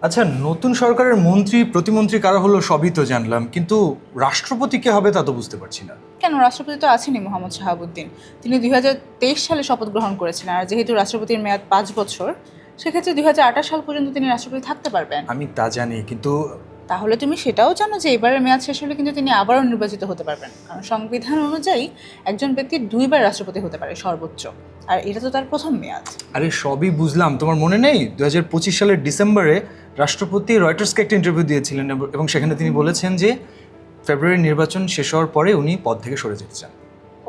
আচ্ছা, নতুন সরকারের মন্ত্রী প্রতিমন্ত্রী কারা হলো সবই তো জানলাম, কিন্তু রাষ্ট্রপতি কে হবে তা তো বুঝতে পারছি না। কেন, রাষ্ট্রপতি তো আছেনই মোহাম্মদ শাহাবুদ্দিন। তিনি 2023 সালে শপথ গ্রহণ করেছিলেন, আর যেহেতু রাষ্ট্রপতির মেয়াদ 5 বছর, সেক্ষেত্রে 2028 সাল পর্যন্ত তিনি রাষ্ট্রপতি থাকতে পারবেন। আমি তা জানি, কিন্তু তাহলে তুমি সেটাও জানো যে এবারের মেয়াদ শেষ হলে কিন্তু তিনি আবারও নির্বাচিত হতে পারবেন, কারণ সংবিধান অনুযায়ী একজন ব্যক্তি 2বার রাষ্ট্রপতি হতে পারে সর্বোচ্চ, আর এটা তো তার প্রথম মেয়াদ। আরে সবই বুঝলাম, তোমার মনে নেই 2025 সালের ডিসেম্বরে রাষ্ট্রপতি রয়টার্সকে একটা ইন্টারভিউ দিয়েছিলেন এবং সেখানে তিনি বলেছেন যে ফেব্রুয়ারি নির্বাচন শেষ হওয়ার পরে উনি পদ থেকে সরে যেতে চান।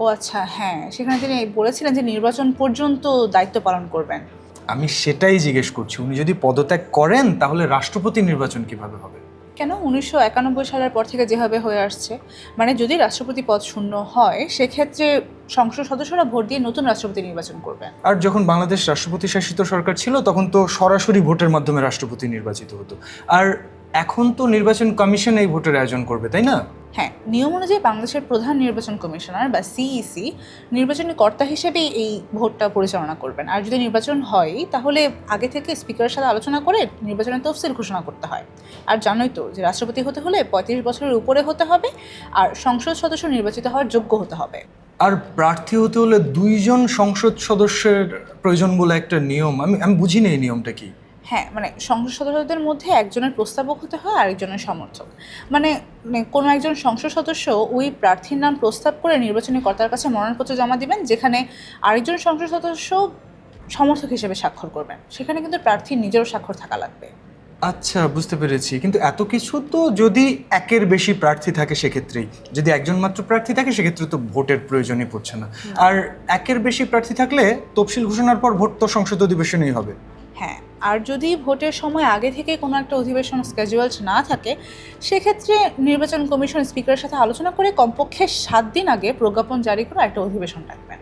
ও আচ্ছা, হ্যাঁ, সেখানে তিনি বলেছিলেন যে নির্বাচন পর্যন্ত দায়িত্ব পালন করবেন। আমি সেটাই জিজ্ঞেস করছি, উনি যদি পদত্যাগ করেন তাহলে রাষ্ট্রপতি নির্বাচন কিভাবে হবে? কেন, 1991 সালের পর থেকে যেভাবে হয়ে আসছে, মানে যদি রাষ্ট্রপতি পদ শূন্য হয় সেক্ষেত্রে সংসদ সদস্যরা ভোট দিয়ে নতুন রাষ্ট্রপতি নির্বাচন করবেন। আর যখন বাংলাদেশ রাষ্ট্রপতি শাসিত সরকার ছিল তখন তো সরাসরি ভোটের মাধ্যমে রাষ্ট্রপতি নির্বাচিত হতো। আর এখন তো নির্বাচন কমিশন এই ভোটের আয়োজন করবে, তাই না? হ্যাঁ, নিয়ম অনুযায়ী বাংলাদেশের প্রধান নির্বাচন কমিশনার বা সিইসি নির্বাচনী কর্তা হিসেবেই এই ভোটটা পরিচালনা করবেন। আর যদি নির্বাচন হয় তাহলে আগে থেকে স্পিকারের সাথে আলোচনা করে নির্বাচনের তফসিল ঘোষণা করতে হয়। আর জানোই তো যে রাষ্ট্রপতি হতে হলে 35 বছরের উপরে হতে হবে, আর সংসদ সদস্য নির্বাচিত হওয়ার যোগ্য হতে হবে। আর প্রার্থী হতে হলে 2জন সংসদ সদস্যের প্রয়োজন বলে একটা নিয়ম, আমি বুঝিনি এই নিয়মটা কি। হ্যাঁ, মানে সংসদ সদস্যদের মধ্যে একজনের প্রস্তাবক হতে হয় আর একজনের সমর্থক। মানে কোনো একজন সংসদ সদস্য ওই প্রার্থীর নাম প্রস্তাব করে নির্বাচনী কর্তার কাছে মনোনয়নপত্র জমা দিবেন, যেখানে আরেকজন সংসদ সদস্য সমর্থক হিসেবে স্বাক্ষর করবেন। সেখানে কিন্তু প্রার্থীর নিজেরও স্বাক্ষর থাকা লাগবে। আচ্ছা, বুঝতে পেরেছি, কিন্তু এত কিছু তো যদি একের বেশি প্রার্থী থাকে সেক্ষেত্রেই, যদি একজন মাত্র প্রার্থী থাকে সেক্ষেত্রে তো ভোটের প্রয়োজনই পড়ছে না। আর একের বেশি প্রার্থী থাকলে তফসিল ঘোষণার পর ভোট তো সংসদ অধিবেশনেই হবে। হ্যাঁ, আর যদি ভোটের সময় আগে থেকে কোনো একটা অধিবেশন স্কেজুয়ালড না থাকে সেক্ষেত্রে নির্বাচন কমিশন স্পিকারের সাথে আলোচনা করে কমপক্ষে 7 দিন আগে প্রজ্ঞাপন জারি করে একটা অধিবেশন ডাকবেন।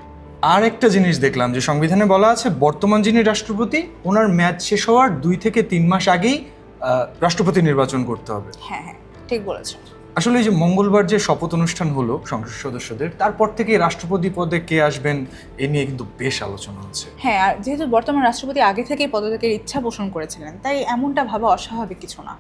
আর একটা জিনিস দেখলাম যে সংবিধানে বলা আছে বর্তমান যিনি রাষ্ট্রপতি ওনার মেয়াদ শেষ হওয়ার 2 থেকে 3 মাস আগেই রাষ্ট্রপতি নির্বাচন করতে হবে। হ্যাঁ হ্যাঁ, ঠিক বলেছো। আসলে এই যে মঙ্গলবার যে শপথ অনুষ্ঠান হলো সংসদ সদস্যদের, তারপর থেকে রাষ্ট্রপতি পদে কে আসবেন এ নিয়ে কিন্তু বেশ আলোচনা হচ্ছে। হ্যাঁ, আর যেহেতু বর্তমান রাষ্ট্রপতি আগে থেকেই পদত্যাগের ইচ্ছা পোষণ করেছিলেন, তাই এমনটা ভাবা অস্বাভাবিক কিছু না।